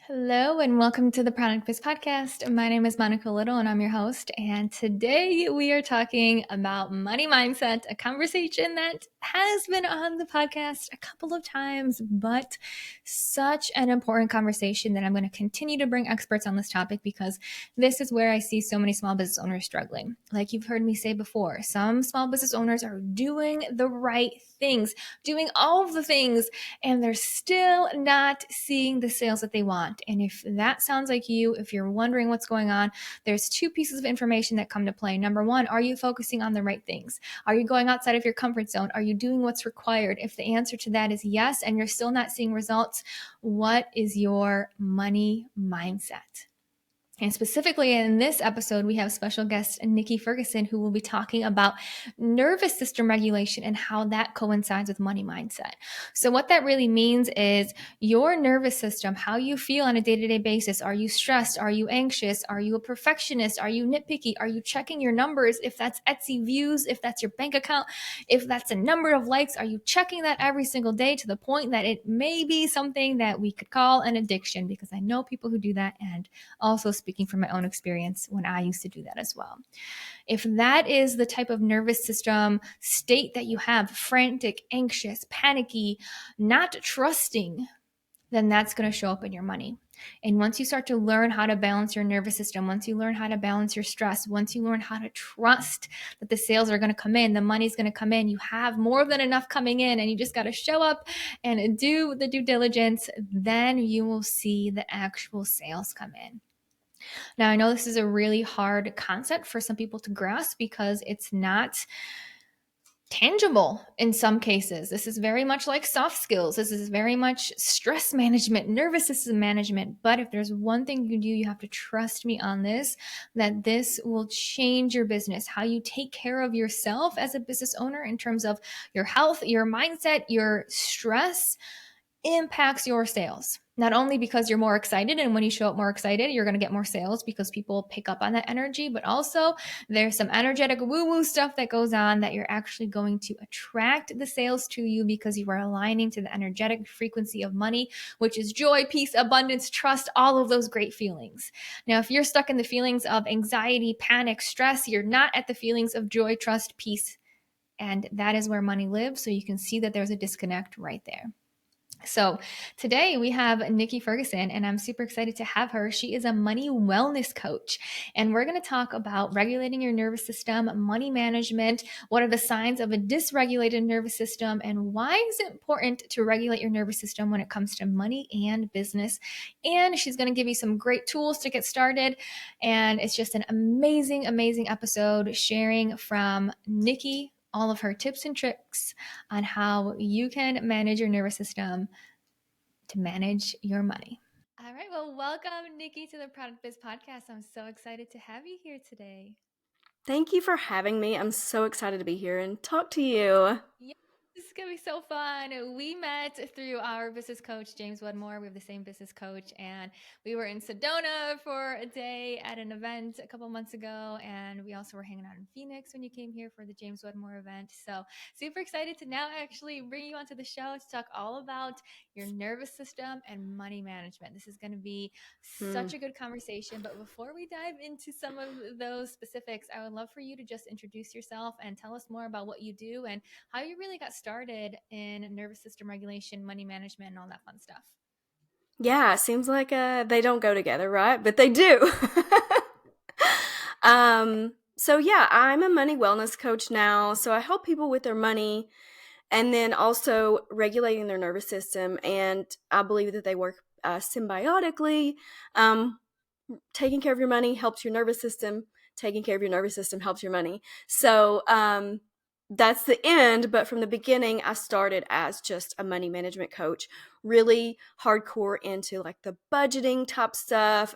Hello and welcome to the Product Biz Podcast. My name is Monica Little and I'm your host. And today we are talking about money mindset, a conversation that has been on the podcast a couple of times, but such an important conversation that I'm going to continue to bring experts on this topic because this is where I see so many small business owners struggling. Like you've heard me say before, some small business owners are doing the right things, doing all of the things, and they're still not seeing the sales that they want. And if that sounds like you, if you're wondering what's going on, there's two pieces of information that come to play. Number one, are you focusing on the right things? Are you going outside of your comfort zone? Are you doing what's required? If the answer to that is yes, and you're still not seeing results, what is your money mindset? And specifically in this episode, we have special guest Niki Ferguson, who will be talking about nervous system regulation and how that coincides with money mindset. So what that really means is your nervous system, how you feel on a day-to-day basis. Are you stressed? Are you anxious? Are you a perfectionist? Are you nitpicky? Are you checking your numbers? If that's Etsy views, if that's your bank account, if that's a number of likes, are you checking that every single day to the point that it may be something that we could call an addiction? Because I know people who do that, and also speaking from my own experience when I used to do that as well. If that is the type of nervous system state that you have, frantic, anxious, panicky, not trusting, then that's going to show up in your money. And once you start to learn how to balance your nervous system, once you learn how to balance your stress, once you learn how to trust that the sales are going to come in, the money's going to come in, you have more than enough coming in, and you just got to show up and do the due diligence, then you will see the actual sales come in. Now, I know this is a really hard concept for some people to grasp because it's not tangible in some cases. This is very much like soft skills. This is very much stress management, nervous system management. But if there's one thing you do, you have to trust me on this, that this will change your business, how you take care of yourself as a business owner in terms of your health, your mindset, your stress impacts your sales. Not only because you're more excited, and when you show up more excited, you're going to get more sales because people pick up on that energy, but also there's some energetic woo-woo stuff that goes on that you're actually going to attract the sales to you because you are aligning to the energetic frequency of money, which is joy, peace, abundance, trust, all of those great feelings. Now, if you're stuck in the feelings of anxiety, panic, stress, you're not at the feelings of joy, trust, peace, and that is where money lives. So you can see that there's a disconnect right there. So today we have Niki Ferguson, and I'm super excited to have her. She is a money wellness coach, and we're going to talk about regulating your nervous system, money management, what are the signs of a dysregulated nervous system, and why is it important to regulate your nervous system when it comes to money and business. And she's going to give you some great tools to get started, and it's just an amazing, amazing episode sharing from Niki all of her tips and tricks on how you can manage your nervous system to manage your money. All right. Well, welcome, Niki, to the Product Biz Podcast. I'm so excited to have you here today. Thank you for having me. I'm so excited to be here and talk to you. Yes, this is going to be so fun. We met through our business coach, James Wedmore. We have the same business coach, and we were in Sedona for a day at an event a couple months ago. And we also were hanging out in Phoenix when you came here for the James Wedmore event. So super excited to now actually bring you onto the show to talk all about your nervous system and money management. This is going to be Hmm. such a good conversation. But before we dive into some of those specifics, I would love for you to just introduce yourself and tell us more about what you do and how you really got started in nervous system regulation, money management, and all that fun stuff. Yeah, it seems like they don't go together, right? But they do. So yeah, I'm a money wellness coach now. So I help people with their money and then also regulating their nervous system. And I believe that they work symbiotically. Um, Taking care of your money helps your nervous system. Taking care of your nervous system helps your money. So that's the end. But from the beginning, I started as just a money management coach, really hardcore into like the budgeting type stuff.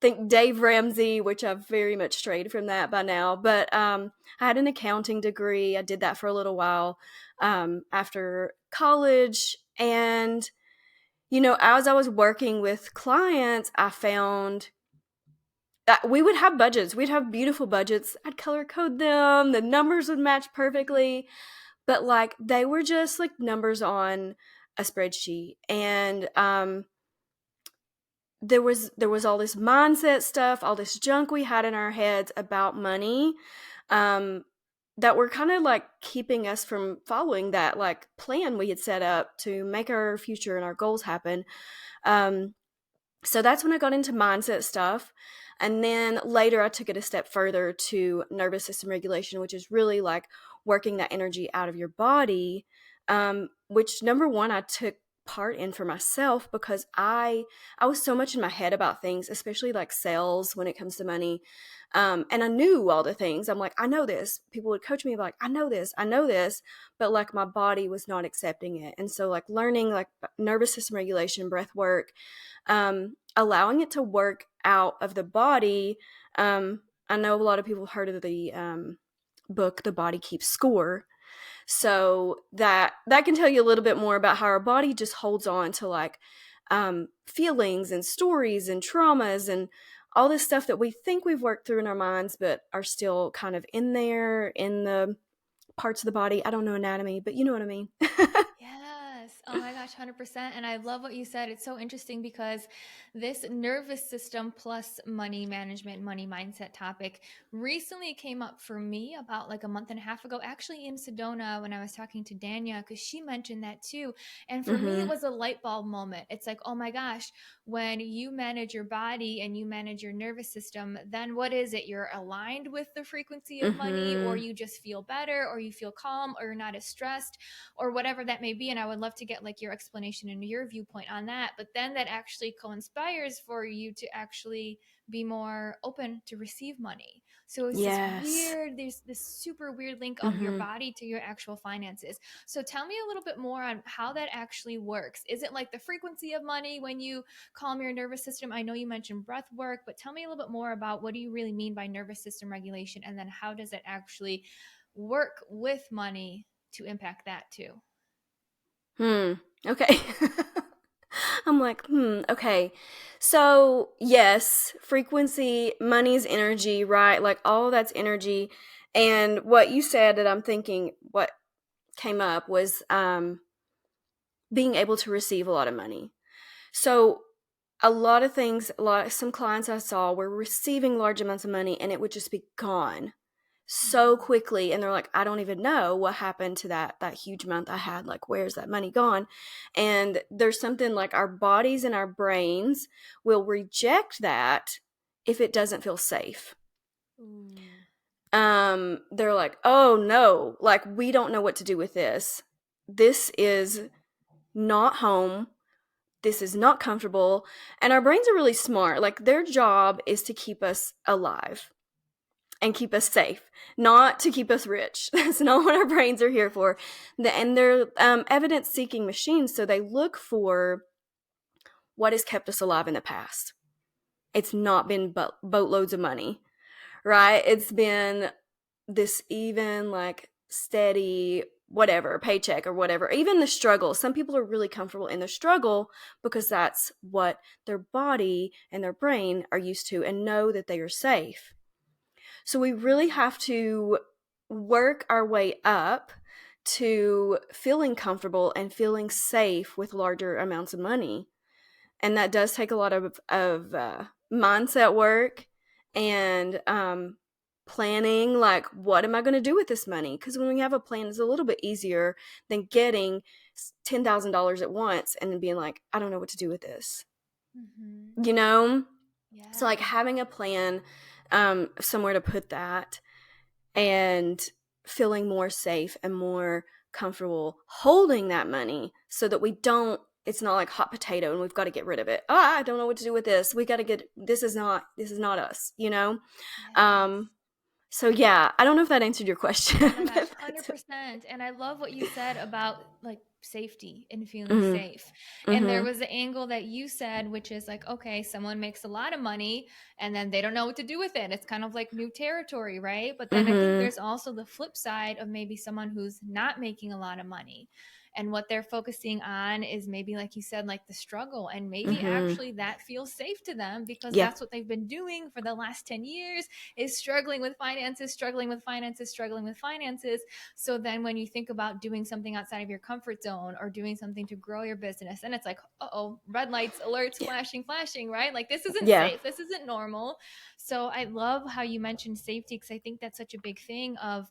Think Dave Ramsey, which I've very much strayed from that by now. But I had an accounting degree. I did that for a little while after college. And, you know, as I was working with clients, I found that we would have budgets. We'd have beautiful budgets. I'd color code them. The numbers would match perfectly. But like they were just like numbers on a spreadsheet. And there was all this mindset stuff, all this junk we had in our heads about money, um, that were kind of like keeping us from following that like plan we had set up to make our future and our goals happen. Um, so that's when I got into mindset stuff. And then later I took it a step further to nervous system regulation, which is really like working that energy out of your body. Which number one, I took part in for myself because I was so much in my head about things, especially like sales when it comes to money. And I knew all the things. I'm like, I know this. People would coach me about like, I know this, but like my body was not accepting it. And so like learning like nervous system regulation, breath work, allowing it to work out of the body. I know a lot of people have heard of the book The Body Keeps Score. So that can tell you a little bit more about how our body just holds on to like feelings and stories and traumas and all this stuff that we think we've worked through in our minds, but are still kind of in there in the parts of the body. I don't know anatomy, but you know what I mean. Yes. Oh my gosh, 100%. And I love what you said. It's so interesting because this nervous system plus money management, money mindset topic recently came up for me about like a month and a half ago, actually in Sedona when I was talking to Dania, because she mentioned that too. And for me, it Mm-hmm. was a light bulb moment. It's like, oh my gosh, when you manage your body and you manage your nervous system, then what is it? You're aligned with the frequency of money, or Mm-hmm. you just feel better, or you feel calm, or you're not as stressed or whatever that may be. And I would love to get like your explanation and your viewpoint on that. But then that actually co-inspires for you to actually be more open to receive money. So it's this Yes. weird, there's this super weird link of your Mm-hmm. body to your actual finances. So tell me a little bit more on how that actually works. Is it like the frequency of money when you calm your nervous system? I know you mentioned breath work, but tell me a little bit more about what do you really mean by nervous system regulation? And then how does it actually work with money to impact that too? Okay. I'm like, okay. So, yes, frequency, money's energy, right? Like all that's energy. And what you said that I'm thinking, what came up was being able to receive a lot of money. So, a lot of things, some clients I saw were receiving large amounts of money and it would just be gone so Mhm. quickly, and they're like, I don't even know what happened to that huge amount I had. Like, where's that money gone? And there's something like our bodies and our brains will reject that if it doesn't feel safe. Ooh. They're like, oh no, like we don't know what to do with this. This is not home. This is not comfortable. And our brains are really smart. Like their job is to keep us alive and keep us safe, not to keep us rich. That's not what our brains are here for. And they're evidence seeking machines, so they look for what has kept us alive in the past. It's not been boatloads of money, right? It's been this even like steady whatever paycheck or whatever, even the struggle. Some people are really comfortable in the struggle because that's what their body and their brain are used to and know that they are safe. So we really have to work our way up to feeling comfortable and feeling safe with larger amounts of money. And that does take a lot of mindset work and planning, like, what am I going to do with this money? Because when we have a plan, it's a little bit easier than getting $10,000 at once and then being like, I don't know what to do with this, Mm-hmm. you know? So, like, Yeah. having a plan, somewhere to put that, and feeling more safe and more comfortable holding that money so that we don't it's not like hot potato and we've got to get rid of it. I don't know what to do with this. We got to get this is not us, you know? Yes. Um so yeah, I don't know if that answered your Oh question. my gosh, But that's it. 100%. And I love what you said about like safety and feeling Mhm. safe. And there Mhm. was the angle that you said, which is like, okay, someone makes a lot of money and then they don't know what to do with it. It's kind of like new territory, right? But then I think Mhm. there's also the flip side of maybe someone who's not making a lot of money. and what they're focusing on is maybe, like you said, like the struggle, and maybe Mhm. actually that feels safe to them because Yeah. that's what they've been doing for the last 10 years, is struggling with finances, struggling with finances, struggling with finances. So then when you think about doing something outside of your comfort zone or doing something to grow your business, and it's like, oh, red lights, alerts, Yeah. flashing, flashing, right? Like this isn't Yeah. safe. This isn't normal. So I love how you mentioned safety, because I think that's such a big thing of,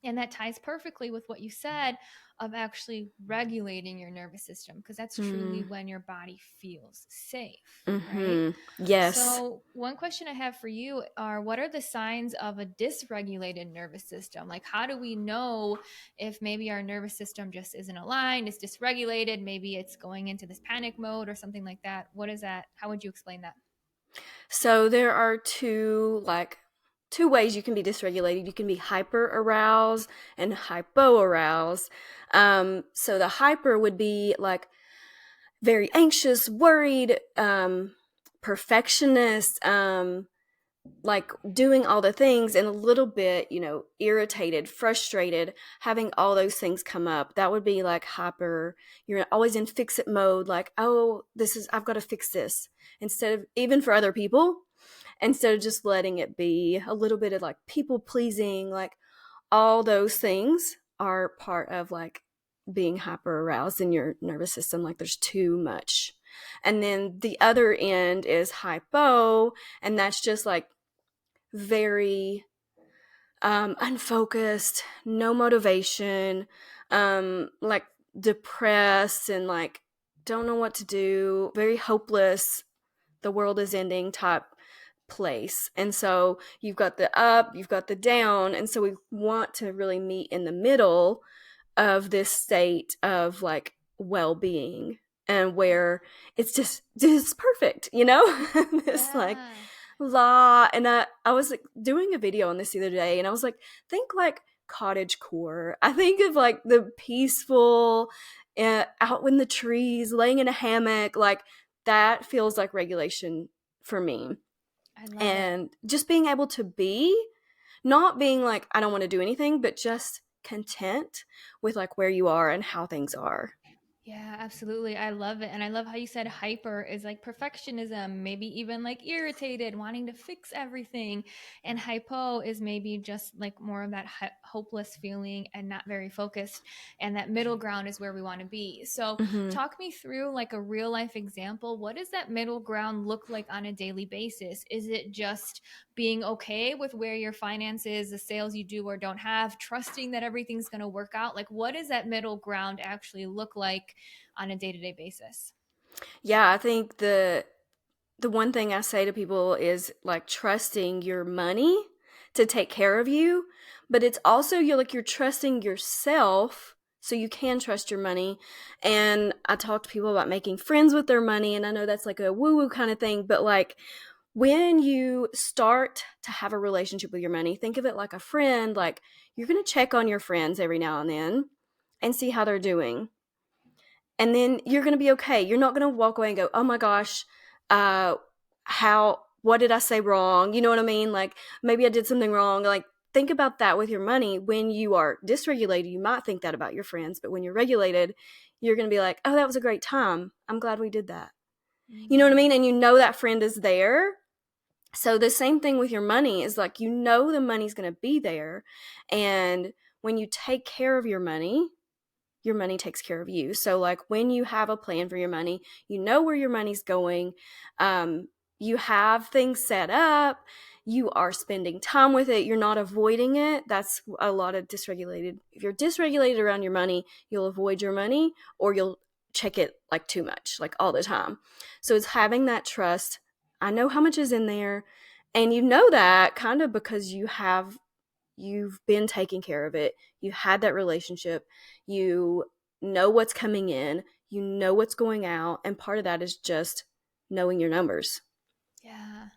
and that ties perfectly with what you said of actually regulating your nervous system, because that's truly Mm. when your body feels safe, right? Mhm. Yes. So, one question I have for you are, what are the signs of a dysregulated nervous system? Like, how do we know if maybe our nervous system just isn't aligned, it's dysregulated, maybe it's going into this panic mode or something like that? What is that? How would you explain that? So there are two ways you can be dysregulated. You can be hyper aroused and hypo aroused. So the hyper would be like very anxious, worried, perfectionist, like doing all the things, and a little bit, irritated, frustrated, having all those things come up. That would be like hyper. You're always in fix it mode, like, oh, I've got to fix this, instead of, even for other people, instead of just letting it be. A little bit of like people pleasing, like all those things are part of like being hyper aroused in your nervous system, like there's too much. And then the other end is hypo, and that's just like very unfocused, no motivation, like depressed and like don't know what to do, very hopeless, the world is ending type place. And so you've got the up, you've got the down. And so we want to really meet in the middle of this state of like well being, and where it's just perfect, this like Yeah, la. And I was like doing a video on this the other day, and I was like, think like cottage core. I think of like the peaceful, out in the trees, laying in a hammock, like that feels like regulation for me. I love it. And just being able to be, not being like I don't want to do anything, but just content with like where you are and how things are. Yeah, absolutely. I love it. And I love how you said hyper is like perfectionism, maybe even like irritated, wanting to fix everything. And hypo is maybe just like more of that hopeless feeling and not very focused. And that middle ground is where we want to be. So, Hmm. talk me through like a real life example. What does that middle ground look like on a daily basis? Is it just being okay with where your finances, the sales you do or don't have, trusting that everything's going to work out? Like, what does that middle ground actually look like on a day to day basis? Yeah, I think the one thing I say to people is like trusting your money to take care of you, but it's also you're trusting yourself so you can trust your money. And I talk to people about making friends with their money, and I know that's like a woo woo kind of thing, but like when you start to have a relationship with your money, think of it like a friend. Like you're going to check on your friends every now and then and see how they're doing, and then you're going to be okay. You're not going to walk away and go, oh my gosh, uh, what did I say wrong? You know what I mean? Like maybe I did something wrong. Like think about that with your money. When you are dysregulated, you might think that about your friends, but when you're regulated, you're going to be like, oh, that was a great time. I'm glad we did that. You know what I Mm, mean? And that friend is there. So the same thing with your money is like, the money's going to be there. And when you take care of your money takes care of you. So, like, when you have a plan for your money, you know where your money's going, you have things set up, you are spending time with it, you're not avoiding it. That's a lot of dysregulated. If you're dysregulated around your money, you'll avoid your money, or you'll check it like too much, like all the time. So, it's having that trust. I know how much is in there. And you know that kind of because you've been taking care of it. You had that relationship. You know what's coming in. You know what's going out. And part of that is just knowing your numbers. yeah,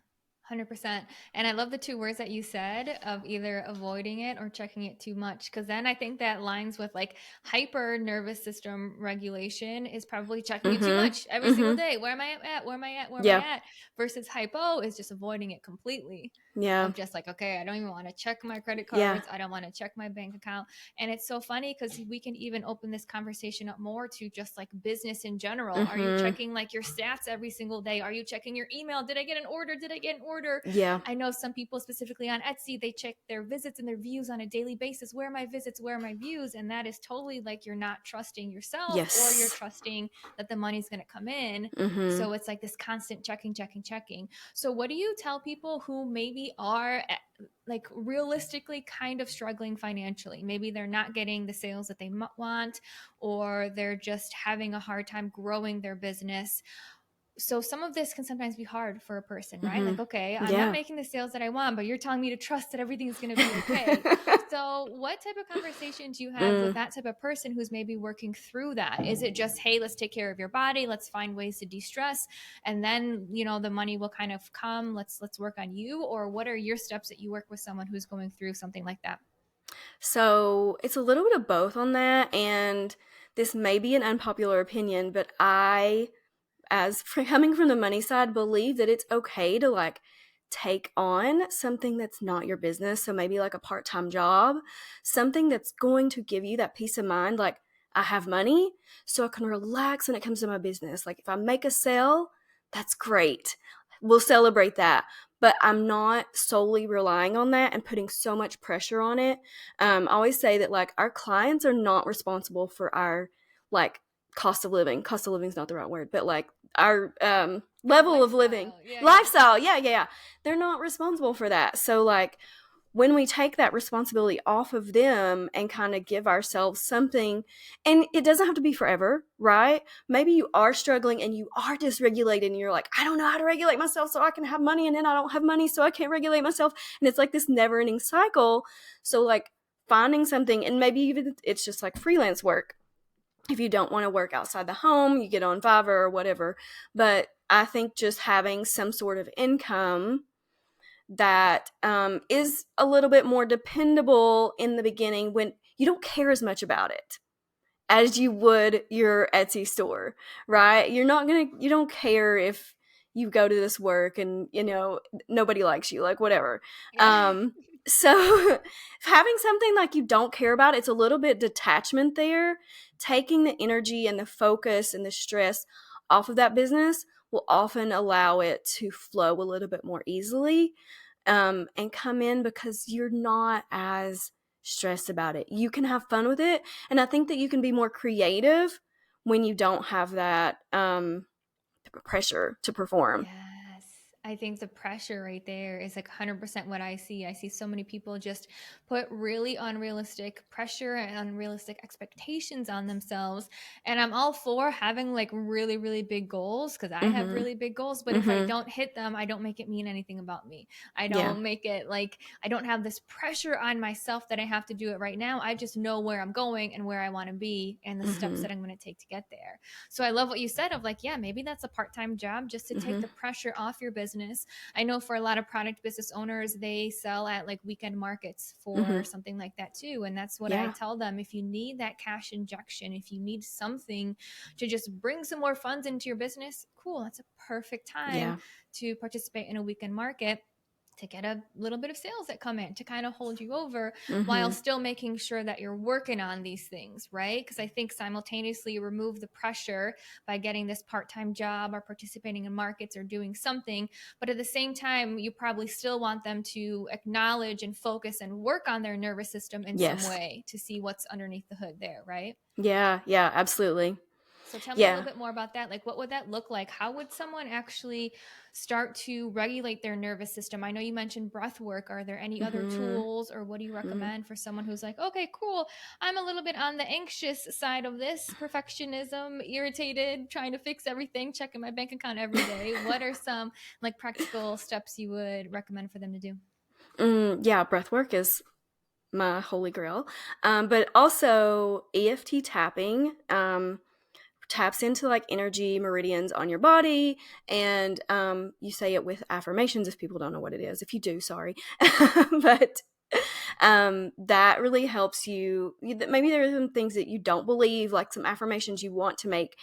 100%. And I love the two words that you said of either avoiding it or checking it too much. Cause then I think that lines with like hyper nervous system regulation is probably checking it too much every Mm single hmm. day. Where am I at? Where am I at? Where am I Yeah. at? Versus hypo is just avoiding it completely. Yeah. of just like, okay, I don't even want to check my credit Yeah. cards. I don't want to check my bank account. And it's so funny because we can even open this conversation up more to just like business in general. Are you Mm-hmm. checking like your stats every single day? Are you checking your email? Did I get an order? Did I get an order? Yeah. I know some people specifically on Etsy, they check their visits and their views on a daily basis. Where are my visits? Where are my views? And that is totally like you're not trusting yourself, or you're Yes. trusting that the money's going to come in. Mm-hmm. So it's like this constant checking, checking, checking. So what do you tell people who maybe are like realistically kind of struggling financially? Maybe they're not getting the sales that they want, or they're just having a hard time growing their business. So some of this can sometimes be hard for a person, right? Mm-hmm. Like, okay, I'm not Yeah. making the sales that I want, but you're telling me to trust that everything's going to be okay. So what type of conversation do you have with Mm. that type of person who's maybe working through that? Is it just, hey, let's take care of your body, let's find ways to de-stress, and then, you know, the money will kind of come, let's work on you? Or what are your steps that you work with someone who's going through something like that? So it's a little bit of both on that, and this may be an unpopular opinion, but I, as coming from the money side, believe that it's okay to like take on something that's not your business. So maybe like a part-time job, something that's going to give you that peace of mind. Like, I have money, so I can relax when it comes to my business. Like, if I make a sale, that's great. We'll celebrate that. But I'm not solely relying on that and putting so much pressure on it. I always say that like our clients are not responsible for our like cost of living. Cost of living is not the right word, but like our level of living, Lifestyle. Yeah, yeah. lifestyle. Yeah, yeah, yeah. They're not responsible for that. So like when we take that responsibility off of them and kind of give ourselves something, and it doesn't have to be forever, right? Maybe you are struggling and you are dysregulated and you're like, I don't know how to regulate myself so I can have money, and then I don't have money so I can't regulate myself. And it's like this never ending cycle. So like finding something, and maybe even it's just like freelance work. If you don't want to work outside the home, you get on Fiverr or whatever. But I think just having some sort of income that is a little bit more dependable in the beginning when you don't care as much about it as you would your Etsy store, right? You don't care if you go to this work and, you know, nobody likes you, like whatever. Yeah. So having something like you don't care about, it's a little bit detachment there. Taking the energy and the focus and the stress off of that business will often allow it to flow a little bit more easily, and come in because you're not as stressed about it. You can have fun with it. And I think that you can be more creative when you don't have that pressure to perform. Yes. I think the pressure right there is like 100% what I see. I see so many people just put really unrealistic pressure and unrealistic expectations on themselves. And I'm all for having like really, really big goals because I have Mm-hmm. really big goals. But if I Mm-hmm. don't hit them, I don't make it mean anything about me. I Yeah. don't make it like I don't have this pressure on myself that I have to do it right now. I just know where I'm going and where I want to be and the steps Mm-hmm. that I'm going to take to get there. So I love what you said of like, yeah, maybe that's a part-time job just to take Mm-hmm. the pressure off your business. I know for a lot of product business owners, they sell at like weekend markets Mm-hmm. for something like that too. And that's what I Yeah. tell them. If you need that cash injection, if you need something to just bring some more funds into your business, cool. That's a perfect time Yeah. to participate in a weekend market to get a little bit of sales that come in to kind of hold you over while Mm-hmm. still making sure that you're working on these things, right? Because I think simultaneously you remove the pressure by getting this part-time job or participating in markets or doing something, but at the same time you probably still want them to acknowledge and focus and work on their nervous system in some Yes. way to see what's underneath the hood there, right? Yeah. Yeah. Absolutely. So tell me a little Yeah. bit more about that. Like, what would that look like? How would someone actually start to regulate their nervous system? I know you mentioned breath work. Are there any other Mm-hmm. tools, or what do you Mm-hmm. recommend for someone who's like, okay, cool. I'm a little bit on the anxious side of this, perfectionism, irritated, trying to fix everything, checking my bank account every day. What are some like practical steps you would recommend for them to do? Yeah. Breath work is my holy grail. But also EFT tapping. Taps into like energy meridians on your body, and you say it with affirmations if people don't know what it is. If you do, sorry. But that really helps you. Maybe there are some things that you don't believe, like some affirmations you want to make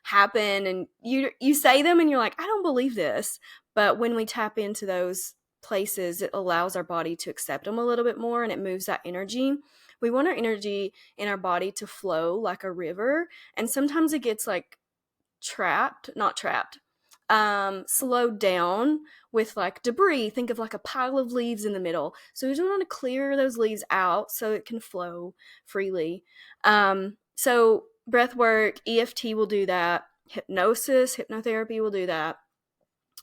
happen, and you say them and you're like, I don't believe this. But when we tap into those places, it allows our body to accept them a little bit more, and it moves that energy. We want our energy in our body to flow like a river, and sometimes it gets like not trapped, slowed down with like debris. Think of like a pile of leaves in the middle. So we just want to clear those leaves out so it can flow freely. So breath work, EFT will do that. Hypnotherapy will do that.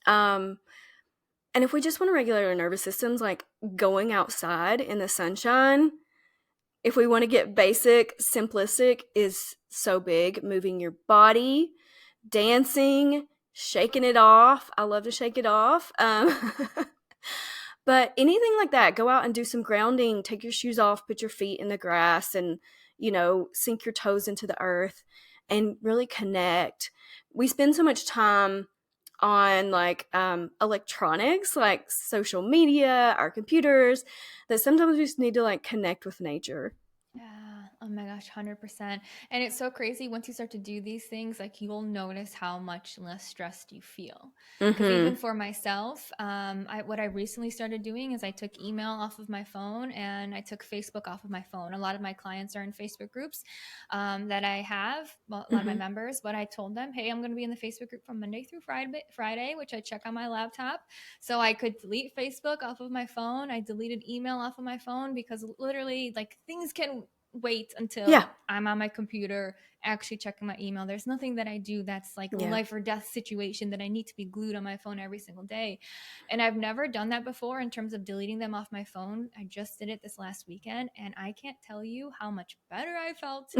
Um, and if we just want to regulate our nervous systems, like going outside in the sunshine, if we want to get basic, simplistic, is so big. Moving your body, dancing, shaking it off. I love to shake it off. But anything like that, go out and do some grounding, take your shoes off, put your feet in the grass, and, sink your toes into the earth and really connect. We spend so much time on like electronics, like social media, our computers, that sometimes we just need to like connect with nature. Yeah. Oh my gosh, 100%. And it's so crazy once you start to do these things, like you'll notice how much less stressed you feel. Because even Mm-hmm. for myself, what I recently started doing is I took email off of my phone and I took Facebook off of my phone. A lot of my clients are in Facebook groups that I have, well, a lot of my Mm-hmm. members, but I told them, hey, I'm going to be in the Facebook group from Monday through Friday, which I check on my laptop. So I could delete Facebook off of my phone. I deleted email off of my phone because literally, like, things can wait Yeah. until I'm on my computer actually checking my email. There's nothing that I do that's like Yeah. life or death situation that I need to be glued on my phone every single day. And I've never done that before in terms of deleting them off my phone. I just did it this last weekend, and I can't tell you how much better I felt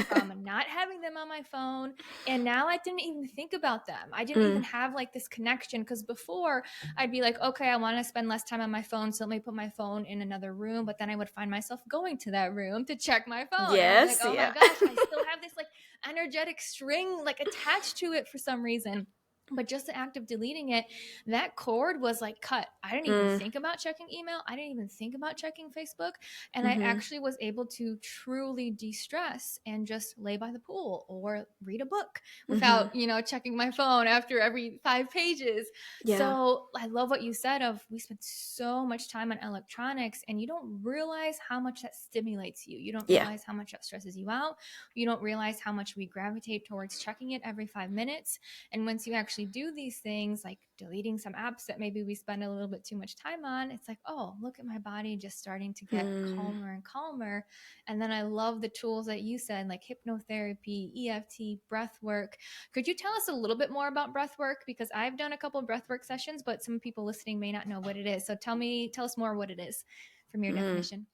from not having them on my phone. And now I didn't even think about them. I didn't even Mm. have like this connection, because before I'd be like, okay, I want to spend less time on my phone, so let me put my phone in another room. But then I would find myself going to that room to check my phone, and I'd be like, Yes, oh my yeah. gosh, I still have this like energetic string like attached to it for some reason. But just the act of deleting it, that cord was like cut. I didn't even Mm. think about checking email. I didn't even think about checking Facebook. And I Mhm. actually was able to truly de-stress and just lay by the pool or read a book Mhm. without, checking my phone after every 5 pages. Yeah. So I love what you said of, we spend so much time on electronics and you don't realize how much that stimulates you. You don't Yeah. realize how much that stresses you out. You don't realize how much we gravitate towards checking it every 5 minutes. And once you actually do these things, like deleting some apps that maybe we spend a little bit too much time on, it's like, oh, look at my body just starting to get Mm. calmer and calmer. And then I love the tools that you said, like hypnotherapy, EFT, breath work. Could you tell us a little bit more about breath work? Because I've done a couple of breath work sessions, but some people listening may not know what it is. So tell us more what it is from your Mm. definition.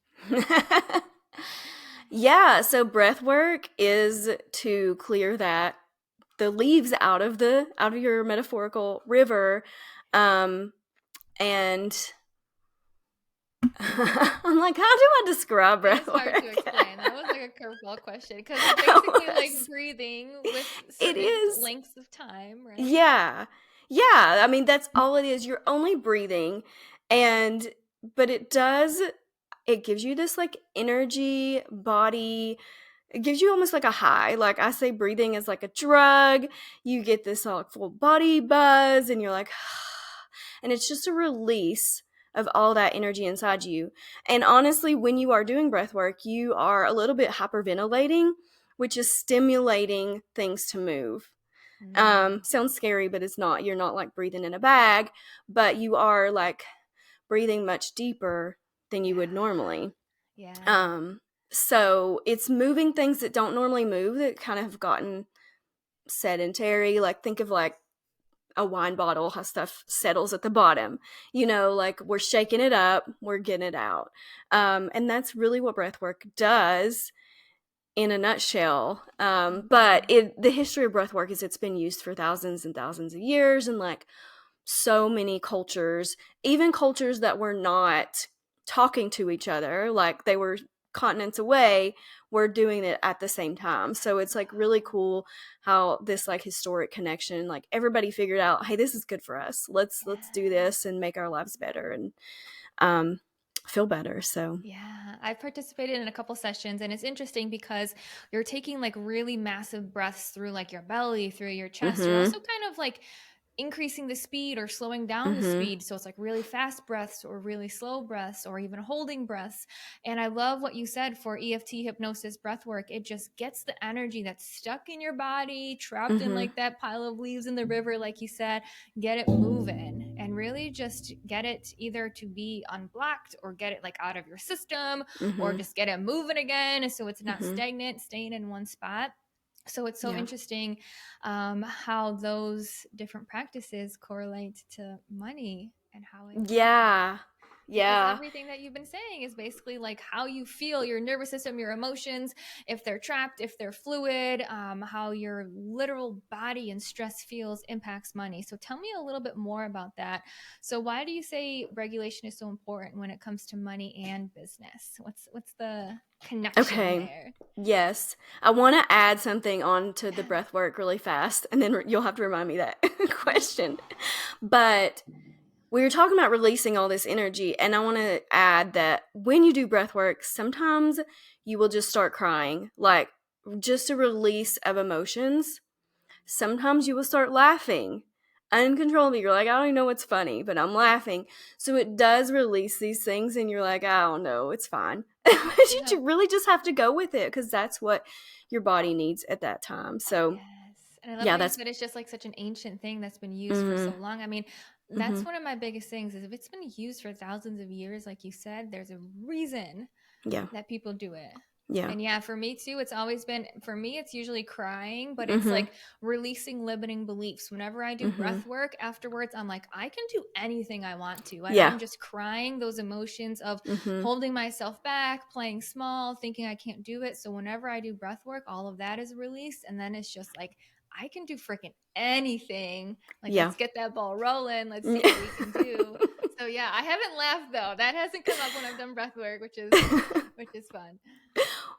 Yeah, so breath work is to clear the leaves out of your metaphorical river, and I'm like, how do I describe It breath is hard to work? explain. That was like a curveball question because it's It basically like was. breathing with It certain is. lengths of time, right? Yeah. Yeah, I mean, that's all it is. You're only breathing, and but it gives you this like energy, body. It gives you almost like a high. Like I say, breathing is like a drug. You get this like full body buzz, and you're like, and it's just a release of all that energy inside you. And honestly, when you are doing breath work, you are a little bit hyperventilating, which is stimulating things to move. Mm, Sounds scary, but it's not. You're not like breathing in a bag, but you are like breathing much deeper than you would yeah. normally. Yeah. Um, so it's moving things that don't normally move, that kind of have gotten sedentary. Like think of like a wine bottle, how stuff settles at the bottom. Like we're shaking it up, we're getting it out. And that's really what breath work does in a nutshell. But Mm, the history of breath work is it's been used for thousands and thousands of years, and like so many cultures, even cultures that were not talking to each other, like they were continents away, were doing it at the same time. So it's like really cool how this like historic connection, like everybody figured out, hey, this is good for us. Let's do yeah. this and make our lives better and um feel better. So Yeah, I've participated in a couple sessions, and it's interesting because you're taking like really massive breaths through like your belly, through your chest. You're mhm. also kind of like increasing the speed or slowing down the Mhm. speed. So it's like really fast breaths or really slow breaths or even holding breaths. And I love what you said for EFT hypnosis breath work. It just gets the energy that's stuck in your body, trapped in Mhm. like that pile of leaves in the river, like you said, get it moving and really just get it either to be unblocked or get it like out of your system or Mhm. just get it moving again so it's not Mhm. stagnant, staying in one spot. So it's so Yeah. interesting how those different practices correlate to money and how it can. Yeah. Because Yeah. everything that you've been saying is basically like how you feel, your nervous system, your emotions, if they're trapped, if they're fluid, how your literal body and stress feels impacts money. So tell me a little bit more about that. So why do you say regulation is so important when it comes to money and business? What's the connection Okay. there? Yes. I want to add something on to the breath work really fast, and then you'll have to remind me that Mhm. question. But we were talking about releasing all this energy, and I want to add that when you do breath work, sometimes you will just start crying, like just a release of emotions. Sometimes you will start laughing uncontrollably. You're like, I don't even know what's funny, but I'm laughing. So it does release these things, and you're like, I don't know, it's fine. But Yeah. you really just have to go with it because that's what your body needs at that time. So, Yes. And I love yeah, how you that's. said it's just like such an ancient thing that's been used for Mm so long. I mean, hmm. that's one of my biggest things is if it's been used for thousands of years, like you said, there's a reason Yeah. that people do it. Yeah. And yeah, for me too, it's always been, for me, it's usually crying, but Mm it's hmm. like releasing limiting beliefs. Whenever I do Mm hmm. breath work afterwards, I'm like, I can do anything I want to. And Yeah. I'm just crying those emotions of Mm hmm. holding myself back, playing small, thinking I can't do it. So whenever I do breath work, all of that is released. And then it's just like, I can do freaking anything. Like, Yeah. let's get that ball rolling. Let's see what we can do. So yeah, I haven't laughed though. That hasn't come up when I've done breath work, which is fun.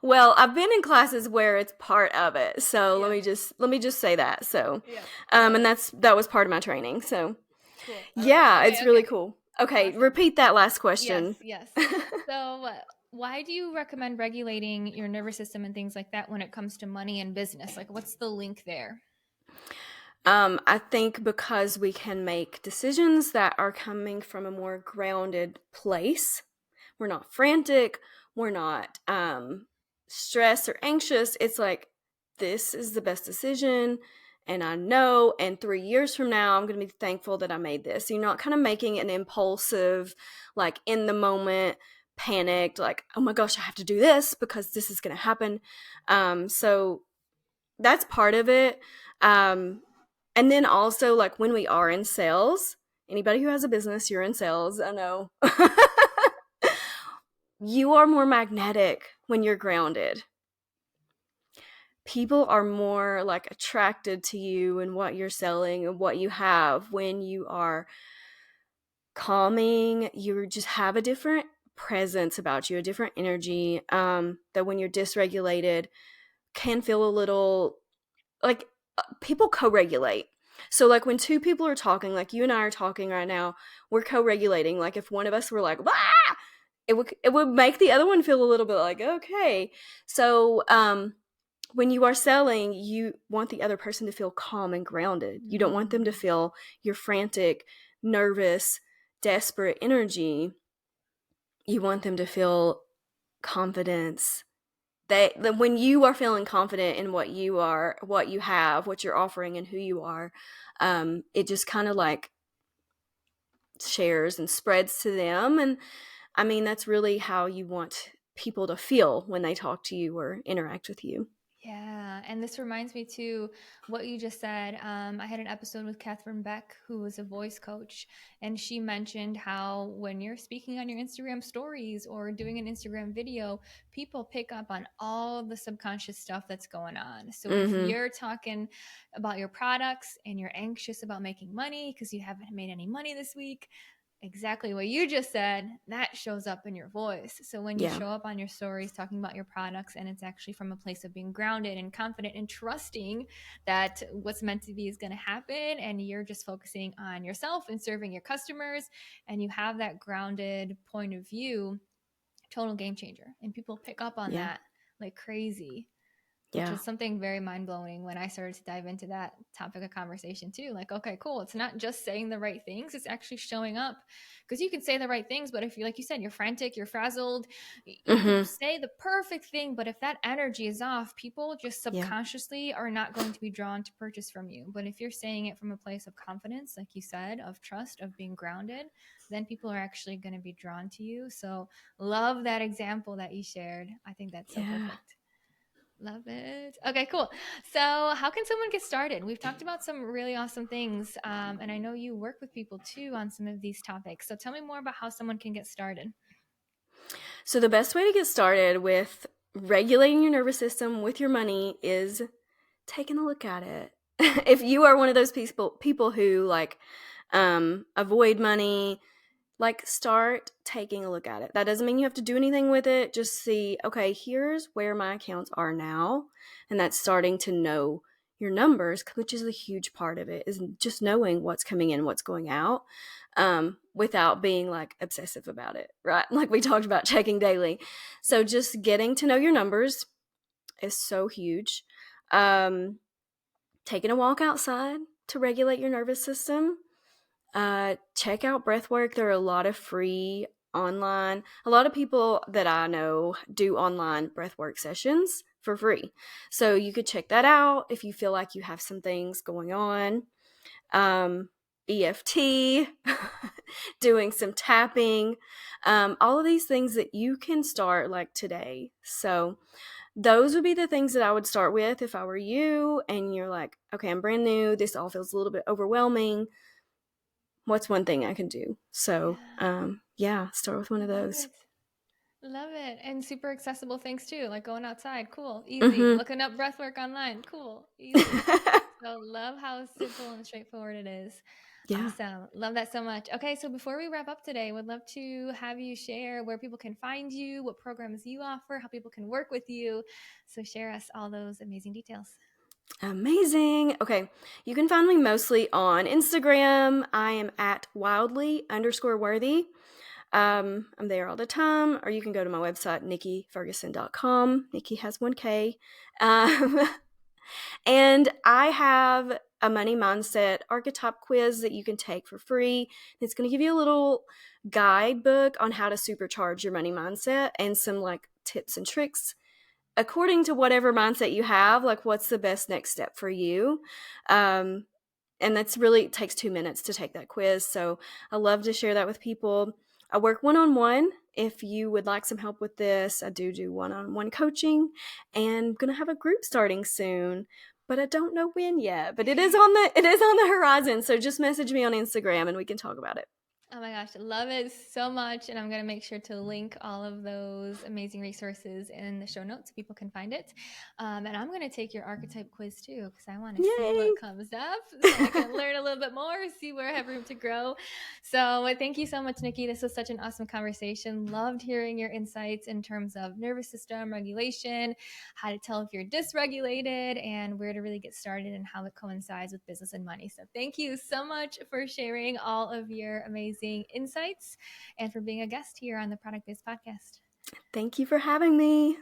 Well, I've been in classes where it's part of it. So let Yeah. me just say that. So, Yeah. I love and it. that was part of my training. So, Cool. I love it. yeah, Okay. it's really Okay. cool. Okay, Awesome. repeat that last Yes. question. Yes. So, why do you recommend regulating your nervous system and things like that when it comes to money and business? Like, what's the link there? I think because we can make decisions that are coming from a more grounded place. We're not frantic. We're not stressed or anxious. It's like, this is the best decision. And I know, and 3 years from now, I'm going to be thankful that I made this. You're not kind of making an impulsive, like in the moment, panicked, like, oh my gosh, I have to do this because this is going to happen. So that's part of it. Um, and then also, like when we are in sales, anybody who has a business, you're in sales, I know. You are more magnetic when you're grounded. People are more like attracted to you and what you're selling and what you have when you are calming. You just have a different presence about you, a different energy, that when you're dysregulated can feel a little like people co-regulate. So like when two people are talking, like you and I are talking right now, we're co-regulating. Like if one of us were like, ah, it would make the other one feel a little bit like, okay. So when you are selling, you want the other person to feel calm and grounded. You don't want them to Mm. feel your frantic, nervous, desperate energy. You want them to feel confidence. That when you are feeling confident in what you are, what you have, what you're offering, and who you are, it just kind of like shares and spreads to them. And I mean, that's really how you want people to feel when they talk to you or interact with you. Yeah, and this reminds me too what you just said. I had an episode with Catherine Beck, who was a voice coach, and she mentioned how when you're speaking on your Instagram stories or doing an Instagram video, people pick up on all the subconscious stuff that's going on. So if Mm-hmm. you're talking about your products and you're anxious about making money because you haven't made any money this week, exactly what you just said, that shows up in your voice. So when you Yeah. show up on your stories talking about your products and it's actually from a place of being grounded and confident and trusting that what's meant to be is going to happen and you're just focusing on yourself and serving your customers and you have that grounded point of view, total game changer. And people pick up on Yeah. that like crazy. which Yeah. was something very mind blowing when I started to dive into that topic of conversation too. Like, okay, cool. It's not just saying the right things, it's actually showing up. Because you can say the right things, but if you, like you said, you're frantic, you're frazzled, you could Mhm. say the perfect thing, but if that energy is off, people just Yeah. subconsciously are not going to be drawn to purchase from you. But if you're saying it from a place of confidence, like you said, of trust, of being grounded, then people are actually going to be drawn to you. So, love that example that you shared. I think that's so Yeah. perfect. Love it. Okay, cool. So, how can someone get started? We've talked about some really awesome things, and I know you work with people too on some of these topics. So, tell me more about how someone can get started. So the best way to get started with regulating your nervous system with your money is taking a look at it. If you are one of those people who like avoid money, like start taking a look at it. That doesn't mean you have to do anything with it. Just see, okay, here's where my accounts are now, and that's starting to know your numbers, which is a huge part of it, is just knowing what's coming in, what's going out, without being like obsessive about it, right? Like we talked about checking daily. So just getting to know your numbers is so huge. Um, Taking a walk outside to regulate your nervous system. Check out breathwork. There are a lot of free online. A lot of people that I know do online breathwork sessions for free. So you could check that out if you feel like you have some things going on. EFT, doing some tapping, all of these things that you can start like today. So those would be the things that I would start with if I were you and you're like, okay, I'm brand new. This all feels a little bit overwhelming. What's one thing I can do? So, Yeah, yeah, start with one of love those. it. Love it. And super accessible things too, like going outside. Cool. Easy. Mm-hmm. Looking up breathwork online. Cool. Easy. So, love how simple and straightforward it is. Yeah. Awesome. Love that so much. Okay, so before we wrap up today, would love to have you share where people can find you, what programs you offer, how people can work with you. So, share us all those amazing details. Amazing. Okay. You can find me mostly on Instagram. I am at wildly_worthy. I'm there all the time, or you can go to my website, nikiferguson.com. Nikki has 1K. Um, and I have a money mindset archetype quiz that you can take for free. It's going to give you a little guidebook on how to supercharge your money mindset and some like tips and tricks according to whatever mindset you have, like what's the best next step for you. Um, and that's really, it takes 2 minutes to take that quiz. So I love to share that with people. I work one-on-one. If you would like some help with this, I do one-on-one coaching, and I'm going to have a group starting soon, but I don't know when yet, but it is on the horizon. So just message me on Instagram and we can talk about it. Oh my gosh, love it so much. And I'm going to make sure to link all of those amazing resources in the show notes so people can find it. And I'm going to take your archetype quiz too, because I want to see Yay. what comes up so I can learn a little bit more, see where I have room to grow. So thank you so much, Nikki. This was such an awesome conversation. Loved hearing your insights in terms of nervous system regulation, how to tell if you're dysregulated, and where to really get started and how it coincides with business and money. So thank you so much for sharing all of your amazing insights and for being a guest here on the Product Biz Podcast. Thank you for having me.